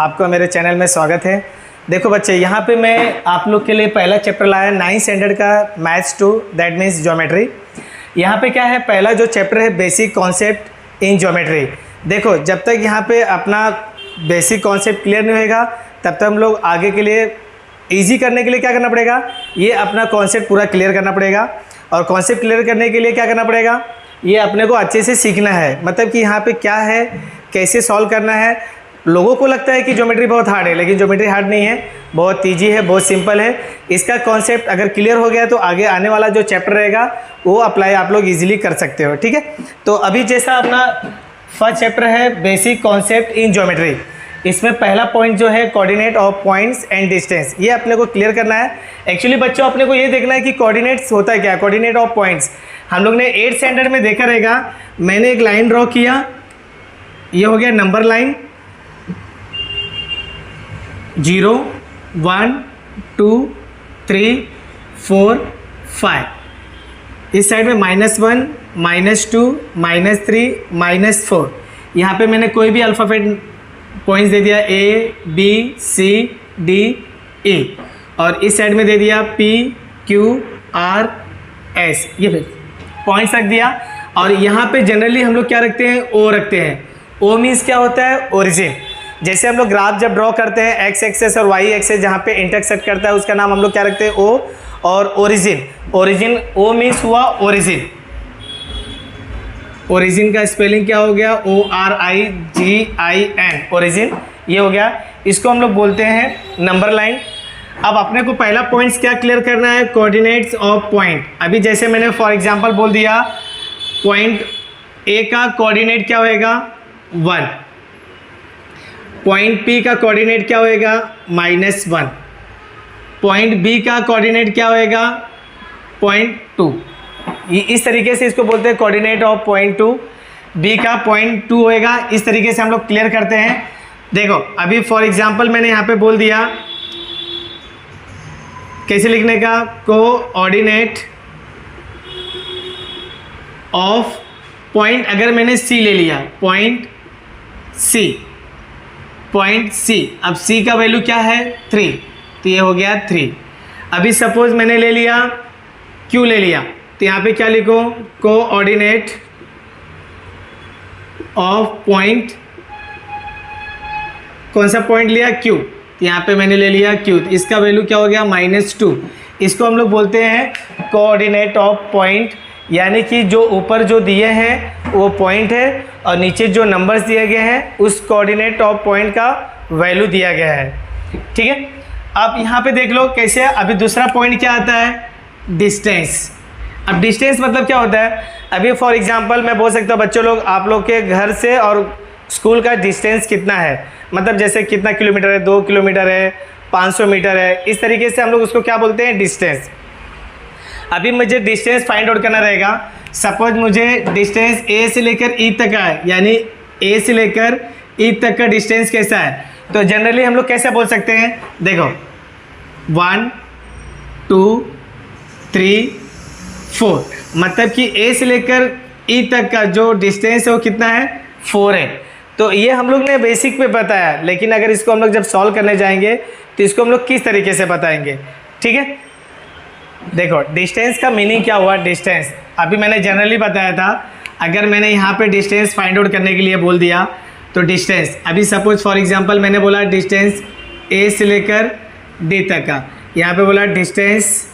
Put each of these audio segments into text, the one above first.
आपका मेरे चैनल में स्वागत है। देखो बच्चे, यहाँ पे मैं आप लोग के लिए पहला चैप्टर लाया 9th स्टैंडर्ड का मैथ्स 2, दैट मीन्स ज्योमेट्री। यहाँ पे क्या है, पहला जो चैप्टर है बेसिक कॉन्सेप्ट इन ज्योमेट्री। देखो, जब तक यहाँ पे अपना बेसिक कॉन्सेप्ट क्लियर नहीं होगा तब तक हम लोग आगे के लिए ईजी करने के लिए क्या करना पड़ेगा, ये अपना कॉन्सेप्ट पूरा क्लियर करना पड़ेगा। और कॉन्सेप्ट क्लियर करने के लिए क्या करना पड़ेगा, ये अपने को अच्छे से सीखना है। मतलब कि यहाँ पे क्या है, कैसे सॉल्व करना है। लोगों को लगता है कि ज्योमेट्री बहुत हार्ड है, लेकिन ज्योमेट्री हार्ड नहीं है, बहुत ईजी है, बहुत सिंपल है। इसका कॉन्सेप्ट अगर क्लियर हो गया तो आगे आने वाला जो चैप्टर रहेगा वो अप्लाई आप लोग इजीली कर सकते हो। ठीक है, तो अभी जैसा अपना फर्स्ट चैप्टर है बेसिक कॉन्सेप्ट इन ज्योमेट्री, इसमें पहला पॉइंट जो है coordinate of points and distance, ये अपने को क्लियर करना है। एक्चुअली बच्चों, अपने को ये देखना है कि कोऑर्डिनेट्स होता है क्या, कोऑर्डिनेट ऑफ पॉइंट्स। हम लोग ने 8th स्टैंडर्ड में देखा रहेगा। मैंने एक लाइन ड्रॉ किया, ये हो गया नंबर लाइन 0 1 2 3 4 5। इस साइड में -1 -2 -3 -4। यहाँ पे मैंने कोई भी अल्फ़ाबेट पॉइंट्स दे दिया, A B C D E, और इस साइड में दे दिया P Q R S, ये फिर पॉइंट्स रख दिया। और यहाँ पे जनरली हम लोग क्या रखते हैं, O रखते हैं। O मीन्स क्या होता है, ओरिजिन। जैसे हम लोग ग्राफ जब ड्रॉ करते हैं एक्स एक्सेस और वाई एक्सेस जहाँ पे इंटरसेक्ट करता है उसका नाम हम लोग क्या रखते हैं, O। और ओरिजिन, ओरिजिन O मीन्स हुआ ओरिजिन। ओरिजिन का स्पेलिंग क्या हो गया, ORIGIN, ओरिजिन, ये हो गया। इसको हम लोग बोलते हैं नंबर लाइन। अब अपने को पहला पॉइंट्स क्या क्लियर करना है, कोऑर्डिनेट्स ऑफ पॉइंट। अभी जैसे मैंने फॉर एग्जांपल बोल दिया, पॉइंट ए का कोऑर्डिनेट क्या होएगा 1, पॉइंट पी का कोऑर्डिनेट क्या होएगा -1, पॉइंट बी का कोऑर्डिनेट क्या होएगा 0.2। इस तरीके से इसको बोलते हैं कोऑर्डिनेट ऑफ 0.2। बी का 0.2 होएगा। इस तरीके से हम लोग क्लियर करते हैं। देखो, अभी फॉर एग्जांपल मैंने यहाँ पे बोल दिया कैसे लिखने का, कोऑर्डिनेट ऑफ पॉइंट। अगर मैंने सी ले लिया, पॉइंट सी, अब सी का वैल्यू क्या है 3, तो ये हो गया 3। अभी सपोज मैंने ले लिया क्यू ले लिया, तो यहाँ पे क्या लिखो, कोऑर्डिनेट ऑफ पॉइंट। कौन सा पॉइंट लिया, क्यू, तो यहाँ पे मैंने ले लिया क्यू, तो इसका वैल्यू क्या हो गया -2। इसको हम लोग बोलते हैं कोऑर्डिनेट ऑफ पॉइंट। यानी कि जो ऊपर जो दिए हैं वो पॉइंट है और नीचे जो नंबर्स दिए गए हैं उस कोऑर्डिनेट ऑफ पॉइंट का वैल्यू दिया गया है। ठीक है, अब यहाँ पे देख लो कैसे। अभी दूसरा पॉइंट क्या आता है, डिस्टेंस। अब डिस्टेंस मतलब क्या होता है, अभी फॉर एग्जांपल मैं बोल सकता हूँ बच्चों लोग, आप लोग के घर से और स्कूल का डिस्टेंस कितना है, मतलब जैसे कितना किलोमीटर है, 2 किलोमीटर है, 500 मीटर है, इस तरीके से हम लोग उसको क्या बोलते हैं, डिस्टेंस। अभी मुझे डिस्टेंस फाइंड आउट करना रहेगा। सपोज मुझे डिस्टेंस ए से लेकर ई तक का है, यानी ए से लेकर ई तक का डिस्टेंस कैसा है, तो जनरली हम लोग कैसे बोल सकते हैं, देखो 1 2 3 4, मतलब कि ए से लेकर ई तक का जो डिस्टेंस है वो कितना है, 4 है। तो ये हम लोग ने बेसिक पे बताया, लेकिन अगर इसको हम लोग जब सॉल्व करने जाएंगे तो इसको हम लोग किस तरीके से बताएंगे। ठीक है, देखो डिस्टेंस का मीनिंग क्या हुआ, डिस्टेंस अभी मैंने जनरली बताया था। अगर मैंने यहाँ पे डिस्टेंस फाइंड आउट करने के लिए बोल दिया तो डिस्टेंस, अभी सपोज फॉर एग्जांपल मैंने बोला डिस्टेंस ए से लेकर डी तक का, यहाँ पे बोला डिस्टेंस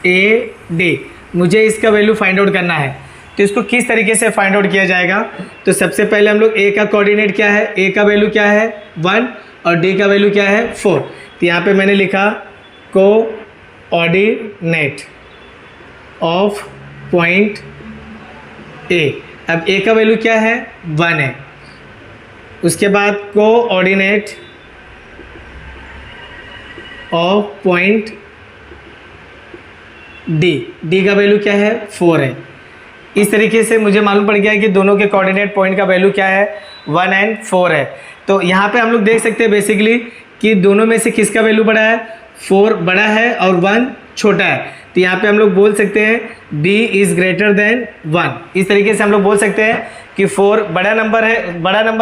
ए डी, मुझे इसका वैल्यू फाइंड आउट करना है। तो इसको किस तरीके से फाइंड आउट किया जाएगा, तो सबसे पहले हम लोग ए का कोऑर्डिनेट क्या है, ए का वैल्यू क्या है 1 और डी का वैल्यू क्या है 4। तो यहाँ पे मैंने लिखा कोऑर्डिनेट ऑफ पॉइंट ए। अब ए का वैल्यू क्या है 1 है। उसके बाद coordinate of point D, D का वैल्यू क्या है 4 है। इस तरीके से मुझे मालूम पड़ गया है कि दोनों के कोऑर्डिनेट पॉइंट का वैल्यू क्या है 1 और 4 है। तो यहाँ पे हम लोग देख सकते हैं बेसिकली कि दोनों में से किसका वैल्यू बड़ा है, 4 बड़ा है और 1 छोटा है, तो यहाँ पे हम लोग बोल सकते हैं b इज़ ग्रेटर देन 1। इस तरीके से हम लोग बोल सकते हैं कि 4 बड़ा नंबर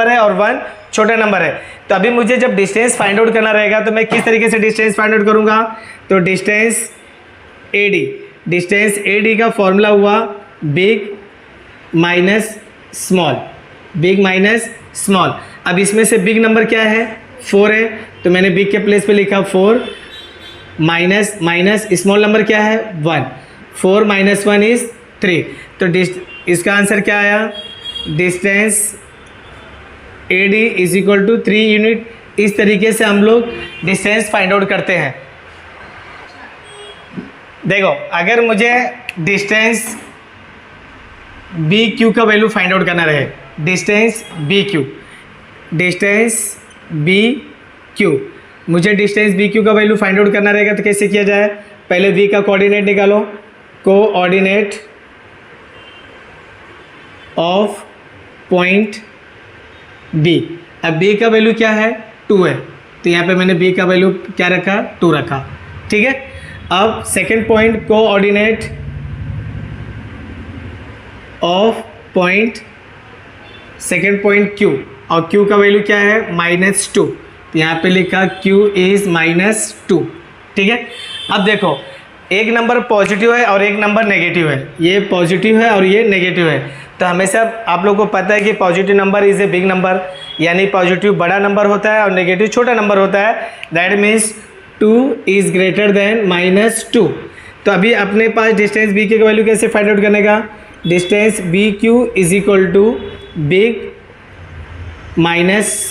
है और 1 छोटा नंबर है। तो अभी मुझे जब डिस्टेंस फाइंड आउट करना रहेगा तो मैं किस तरीके से डिस्टेंस फाइंड आउट करूँगा, तो डिस्टेंस AD का फॉर्मूला हुआ बिग माइनस स्मॉल। अब इसमें से बिग नंबर क्या है, 4 है, तो मैंने बिग के प्लेस पे लिखा 4 माइनस स्मॉल नंबर क्या है 1, 4 माइनस 1 इज़ 3। तो इसका आंसर क्या आया, distance AD is equal to 3 unit. इस तरीके से हम लोग डिस्टेंस फाइंड आउट करते हैं। देखो अगर मुझे डिस्टेंस BQ का वैल्यू फाइंड आउट करना रहे, डिस्टेंस BQ मुझे डिस्टेंस BQ का वैल्यू फाइंड आउट करना रहेगा तो कैसे किया जाए, पहले V का कोऑर्डिनेट निकालो, कोऑर्डिनेट ऑफ पॉइंट B। अब B का वैल्यू क्या है 2 है, तो यहाँ पे मैंने B का वैल्यू क्या रखा 2 रखा, ठीक है। अब second point coordinate of point Q, और Q का वैल्यू क्या है -2, तो यहाँ पे लिखा Q इज़ -2, ठीक है। अब देखो एक नंबर पॉजिटिव है और एक नंबर नेगेटिव है, ये पॉजिटिव है और ये नेगेटिव है। तो हमेशा आप लोगों को पता है कि positive number is a big number, यानी पॉजिटिव बड़ा नंबर होता है और नेगेटिव छोटा नंबर होता है। That means 2 is greater than -2। तो अभी अपने पास डिस्टेंस BQ का वैल्यू कैसे फाइंड आउट करने का, distance BQ is equal to big minus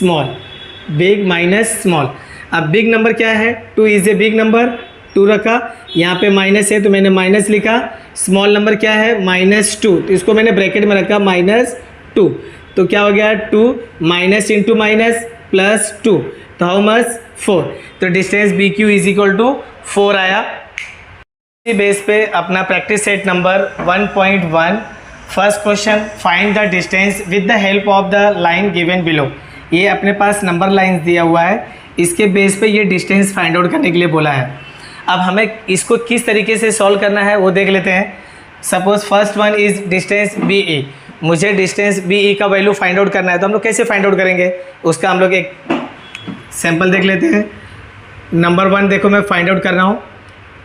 small. अब बिग नंबर क्या है 2 इज़ ए बिग नंबर, 2 रखा, यहाँ पे माइनस है तो मैंने माइनस लिखा। स्मॉल नंबर क्या है -2, तो इसको मैंने ब्रैकेट में रखा -2, तो क्या हो गया 2 माइनस इंटू माइनस प्लस 2, तो हाउ मच 4। तो distance BQ is equal to 4 आया। इसी बेस पे अपना practice set number 1.1 first question, find the distance with the help of the line given below. ये अपने पास नंबर लाइंस दिया हुआ है, इसके बेस पे ये डिस्टेंस फाइंड आउट करने के लिए बोला है। अब हमें इसको किस तरीके से सॉल्व करना है वो देख लेते हैं। Suppose first one is distance BE, मुझे डिस्टेंस BE का वैल्यू फाइंड आउट करना है, तो हम लोग कैसे फाइंड आउट करेंगे उसका हम लोग एक सैम्पल देख लेते हैं। नंबर 1 देखो मैं फाइंड आउट कर रहा हूँ,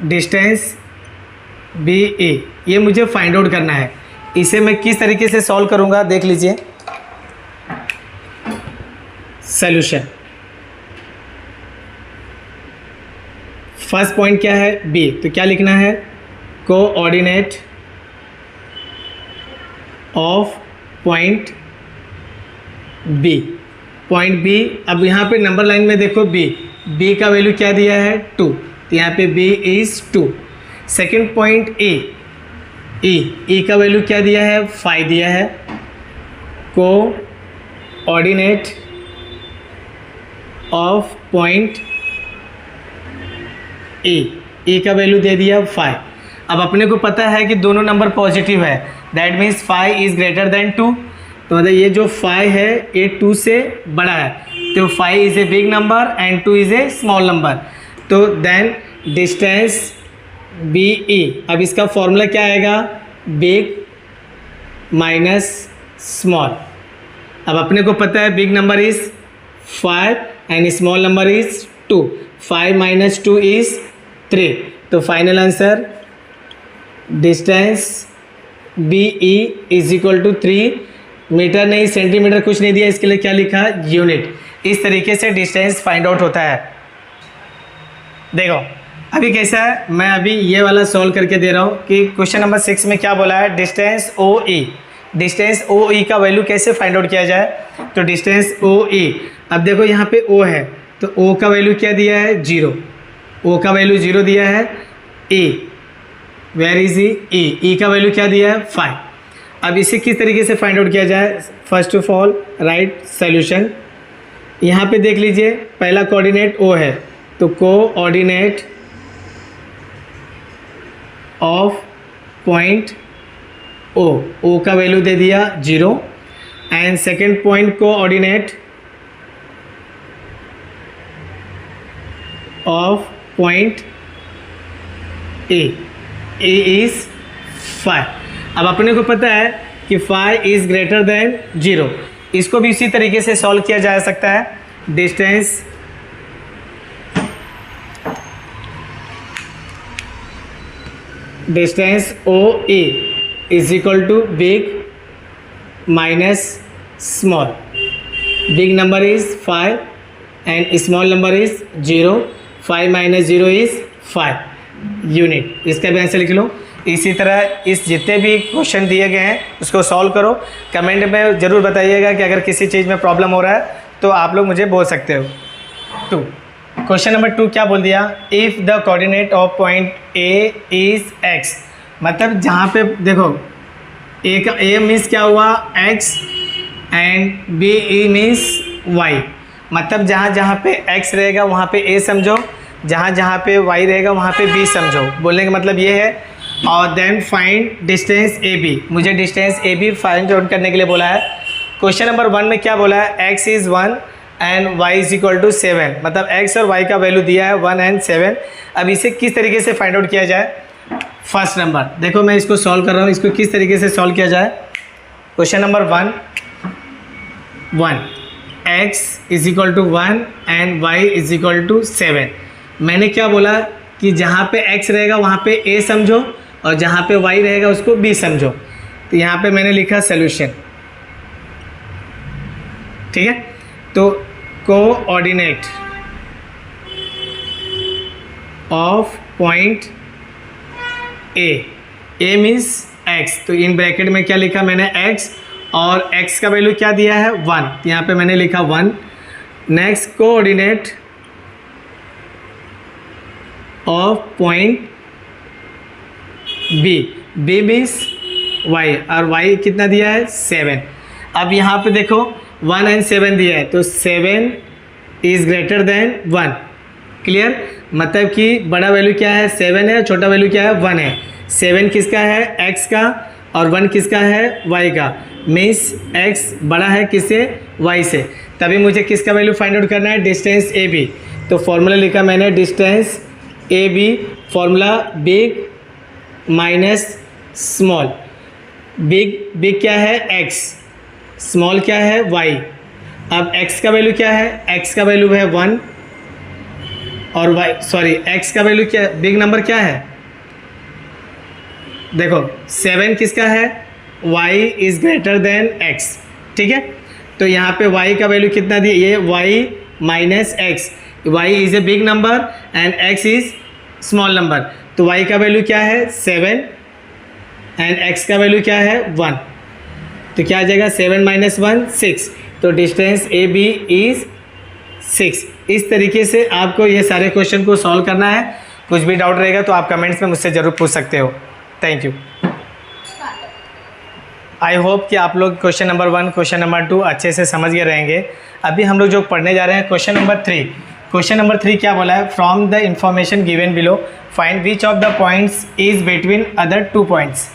डिस्टेंस BE ये मुझे फाइंड आउट करना है। इसे मैं किस तरीके से सॉल्व करूँगा देख लीजिए। सॉल्यूशन, फर्स्ट पॉइंट क्या है B, तो क्या लिखना है, कोऑर्डिनेट ऑफ पॉइंट B। अब यहाँ पे नंबर लाइन में देखो B का वैल्यू क्या दिया है 2, तो यहाँ पे B is 2। Second point E का वैल्यू क्या दिया है 5 दिया है। कोऑर्डिनेट ऑफ पॉइंट E का वैल्यू दे दिया 5। अब अपने को पता है कि दोनों नंबर पॉजिटिव है, that means 5 is greater than 2, तो मतलब ये जो 5 है ये 2 से बड़ा है, तो 5 is a big number and 2 is a small number. तो देन डिस्टेंस BE, अब इसका फॉर्मूला क्या आएगा, बिग माइनस स्मॉल। अब अपने को पता है big number is 5 and small number is 2, 5 minus 2 is 3। तो final answer distance BE is equal to 3 metre, नहीं सेंटीमीटर कुछ नहीं दिया, इसके लिए क्या लिखा यूनिट। इस तरीके से डिस्टेंस फाइंड आउट होता है। देखो अभी कैसा है, मैं अभी ये वाला सॉल्व करके दे रहा हूँ कि क्वेश्चन नंबर 6 में क्या बोला है, डिस्टेंस OE का वैल्यू कैसे फाइंड आउट किया जाए। तो डिस्टेंस OE, अब देखो यहाँ पे O है तो O का वैल्यू क्या दिया है 0, O का वैल्यू 0 दिया है। वेयर इज E का वैल्यू क्या दिया है 5। अब इसे किस तरीके से फाइंड आउट किया जाए, first of all right solution. यहाँ पे देख लीजिए पहला कोऑर्डिनेट O है, तो कोऑर्डिनेट ऑफ पॉइंट O का वैल्यू दे दिया 0 and second point coordinate of point A is 5। अब अपने को पता है कि 5 इज़ ग्रेटर देन 0। इसको भी इसी तरीके से सॉल्व किया जा सकता है। Distance O A is equal to big minus small. Big number is 5 and small number is 0। 5 minus 0 is 5 unit. इसका भी आंसर लिख लो। इसी तरह इस जितने भी क्वेश्चन दिए गए हैं उसको सॉल्व करो। कमेंट में ज़रूर बताइएगा कि अगर किसी चीज़ में प्रॉब्लम हो रहा है तो आप लोग मुझे बोल सकते हो। 2 क्वेश्चन नंबर 2 क्या बोल दिया, if the coordinate of point A is x. मतलब जहाँ पे देखो ए का ए मीन्स क्या हुआ x and B E means y. मतलब जहाँ जहाँ पे एक्स रहेगा वहाँ पे ए समझो, जहाँ जहाँ पे वाई रहेगा वहाँ पे बी समझो। बोलने का मतलब ये है। और then find distance A B. मुझे distance A B find out करने के लिए बोला है। क्वेश्चन नंबर 1 में क्या बोला है, x is 1 and y is equal to 7। मतलब x और y का वैल्यू दिया है 1 एंड 7। अब इसे किस तरीके से फाइंड आउट किया जाए। फर्स्ट नंबर देखो मैं इसको सॉल्व कर रहा हूँ, इसको किस तरीके से सॉल्व किया जाए। Question number 1 x is equal to 1 and y is equal to 7। मैंने क्या बोला कि जहाँ पे x रहेगा वहाँ पे a समझो और जहाँ पे y रहेगा उसको b समझो। तो यहाँ पे मैंने लिखा सोल्यूशन, ठीक है। तो coordinate of point A means x। तो इन ब्रैकेट में क्या लिखा मैंने x और x का वैल्यू क्या दिया है 1। तो यहाँ पे मैंने लिखा 1। Next coordinate of point B means y और y कितना दिया है 7। अब यहाँ पे देखो 1 एंड 7 दिया है तो 7 इज़ ग्रेटर देन 1। क्लियर। मतलब कि बड़ा वैल्यू क्या है 7 है, छोटा वैल्यू क्या है 1 है। 7 किसका है x का और 1 किसका है y का। मीन्स x बड़ा है किससे y से। तभी मुझे किसका वैल्यू फाइंड आउट करना है, डिस्टेंस ए बी। तो फॉर्मूला लिखा मैंने distance A B, formula big minus small. Big क्या है x, स्मॉल क्या है y। अब x का वैल्यू क्या है, x का वैल्यू है 1 और x का वैल्यू क्या है, बिग नंबर क्या है देखो 7 किसका है, y is greater then x। ठीक है। तो यहाँ पे y का वैल्यू कितना दिया, ये y minus x। y is a big number and x is small number. तो y का वैल्यू क्या है 7 एंड x का वैल्यू क्या है 1। तो क्या आ जाएगा 7 माइनस 1 6। तो डिस्टेंस ए बी इज़ 6। इस तरीके से आपको ये सारे क्वेश्चन को सॉल्व करना है। कुछ भी डाउट रहेगा तो आप कमेंट्स में मुझसे ज़रूर पूछ सकते हो। Thank you. आई होप कि आप लोग क्वेश्चन नंबर 1 क्वेश्चन नंबर 2 अच्छे से समझ गए रहेंगे। अभी हम लोग जो पढ़ने जा रहे हैं क्वेश्चन नंबर 3। क्वेश्चन नंबर 3 क्या बोला है, from the information given below find which of the points is between other 2 points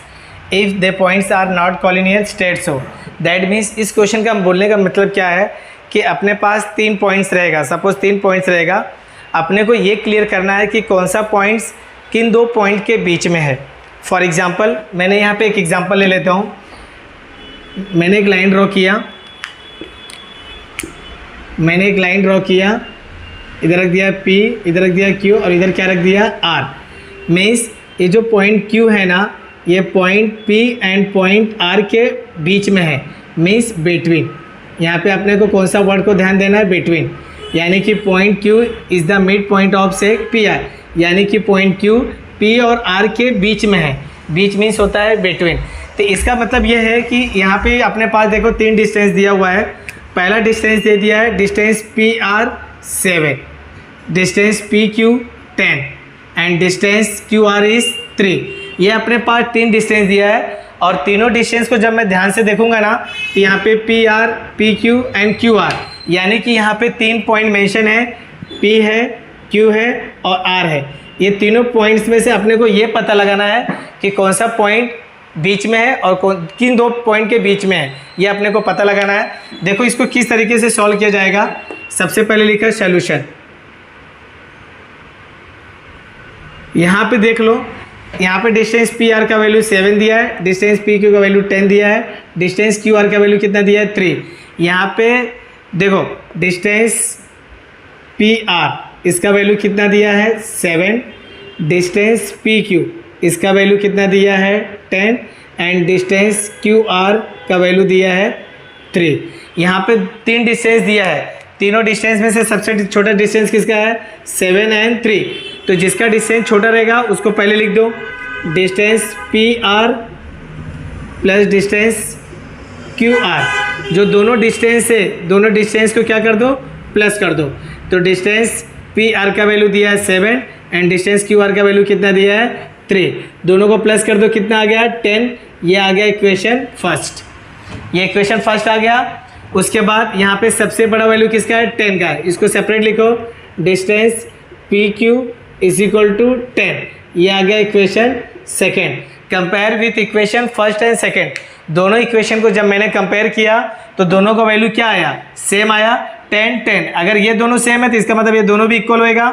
if the points are not collinear state so. That means इस क्वेश्चन का बोलने का मतलब क्या है कि अपने पास 3 पॉइंट्स रहेगा। सपोज 3 पॉइंट्स रहेगा, अपने को ये क्लियर करना है कि कौन सा पॉइंट्स किन 2 पॉइंट के बीच में है। फॉर एग्जांपल मैंने यहाँ पे एक एग्जांपल ले लेता हूँ। मैंने एक लाइन ड्रॉ किया, इधर रख दिया P, इधर रख दिया Q और इधर क्या रख दिया R। मीन्स ये जो पॉइंट Q है ना, ये point P and point R के बीच में है। Means between. यहाँ पे अपने को कौन सा वर्ड को ध्यान देना है, बिटवीन। यानी कि point Q is the mid point of से PR। यानी कि पॉइंट Q P और R के बीच में है। बीच मीन्स होता है बिटवीन। तो इसका मतलब ये है कि यहाँ पे अपने पास देखो 3 डिस्टेंस दिया हुआ है। पहला डिस्टेंस दे दिया है distance PR 7, distance PQ 10 and distance QR is 3। ये अपने पास 3 डिस्टेंस दिया है और तीनों डिस्टेंस को जब मैं ध्यान से देखूंगा ना तो यहाँ पे PR, PQ एंड QR, यानी कि यहाँ पे 3 पॉइंट मेंशन है, P है, Q है और R है। ये तीनों पॉइंट्स में से अपने को ये पता लगाना है कि कौन सा पॉइंट बीच में है और किन 2 पॉइंट के बीच में है, ये अपने को पता लगाना है। देखो इसको किस तरीके से सॉल्व किया जाएगा। सबसे पहले लिखा सॉल्यूशन। यहाँ पे देख लो यहाँ पे डिस्टेंस पी आर का वैल्यू 7 दिया है, डिस्टेंस पी क्यू का वैल्यू 10 दिया है, डिस्टेंस क्यू आर का वैल्यू कितना दिया है 3। यहाँ पे देखो डिस्टेंस पी आर इसका वैल्यू कितना दिया है 7, डिस्टेंस पी क्यू इसका वैल्यू कितना दिया है 10 एंड डिस्टेंस क्यू आर का वैल्यू दिया है 3। यहाँ पे 3 डिस्टेंस दिया है, तीनों डिस्टेंस में से सबसे छोटा डिस्टेंस किसका है 7 एंड 3। तो जिसका डिस्टेंस छोटा रहेगा उसको पहले लिख दो, distance P R plus distance Q R. जो दोनों डिस्टेंस है दोनों डिस्टेंस को क्या कर दो प्लस कर दो। तो डिस्टेंस पी आर का वैल्यू दिया है 7 एंड डिस्टेंस क्यू आर का वैल्यू कितना दिया है 3। दोनों को प्लस कर दो, कितना आ गया 10। ये आ गया इक्वेशन फर्स्ट, ये इक्वेशन फर्स्ट आ गया। उसके बाद यहाँ पे सबसे बड़ा वैल्यू किसका है 10 का है, इसको सेपरेट लिखो, distance P Q is equal to 10। ये आ गया equation second. Compare with equation first and second, दोनों इक्वेशन को जब मैंने कंपेयर किया तो दोनों का वैल्यू क्या आया सेम आया 10 10। अगर ये दोनों सेम है तो इसका मतलब ये दोनों भी इक्वल होएगा।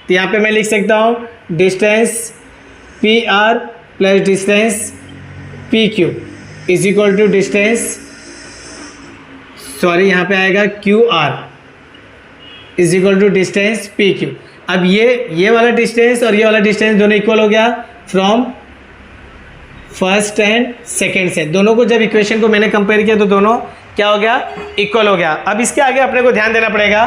तो यहाँ पे मैं लिख सकता हूँ distance P R plus distance P Q is equal to distance, sorry यहाँ पे आएगा Q R is equal to distance P Q. अब ये वाला डिस्टेंस और ये वाला डिस्टेंस दोनों इक्वल हो गया फ्रॉम फर्स्ट एंड सेकेंड से। दोनों को जब इक्वेशन को मैंने कंपेयर किया तो दोनों क्या हो गया इक्वल हो गया। अब इसके आगे अपने को ध्यान देना पड़ेगा,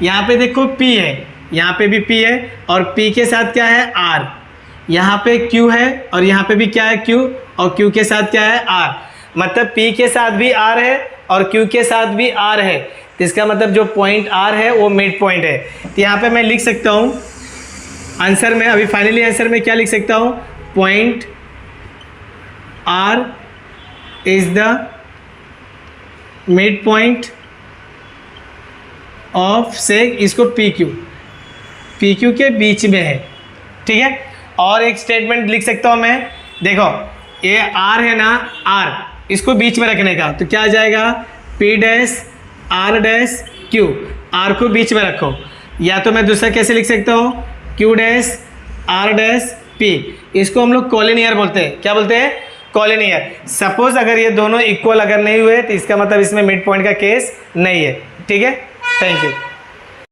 यहाँ पे देखो P है, यहाँ पे भी P है और P के साथ क्या है R, यहाँ पे Q है और यहाँ पे भी क्या है Q और Q के साथ क्या है R। मतलब P के साथ भी R है और Q के साथ भी R है, तो इसका मतलब जो पॉइंट R है वो मिड पॉइंट है। तो यहाँ पे मैं लिख सकता हूँ आंसर में, अभी फाइनली आंसर में क्या लिख सकता हूँ, point R is the mid point of से इसको पी क्यू के बीच में है, ठीक है। और एक स्टेटमेंट लिख सकता हूँ मैं, देखो ये R है ना, R इसको बीच में रखने का, तो क्या आ जाएगा P dash R dash Q, R को बीच में रखो। या तो मैं दूसरा कैसे लिख सकता हूँ Q dash R dash P, इसको हम लोग कॉलिनियर बोलते हैं। क्या बोलते हैं कॉलिनियर। सपोज अगर ये दोनों इक्वल अगर नहीं हुए तो इसका मतलब इसमें मिड पॉइंट का केस नहीं है, ठीक है। Thank you.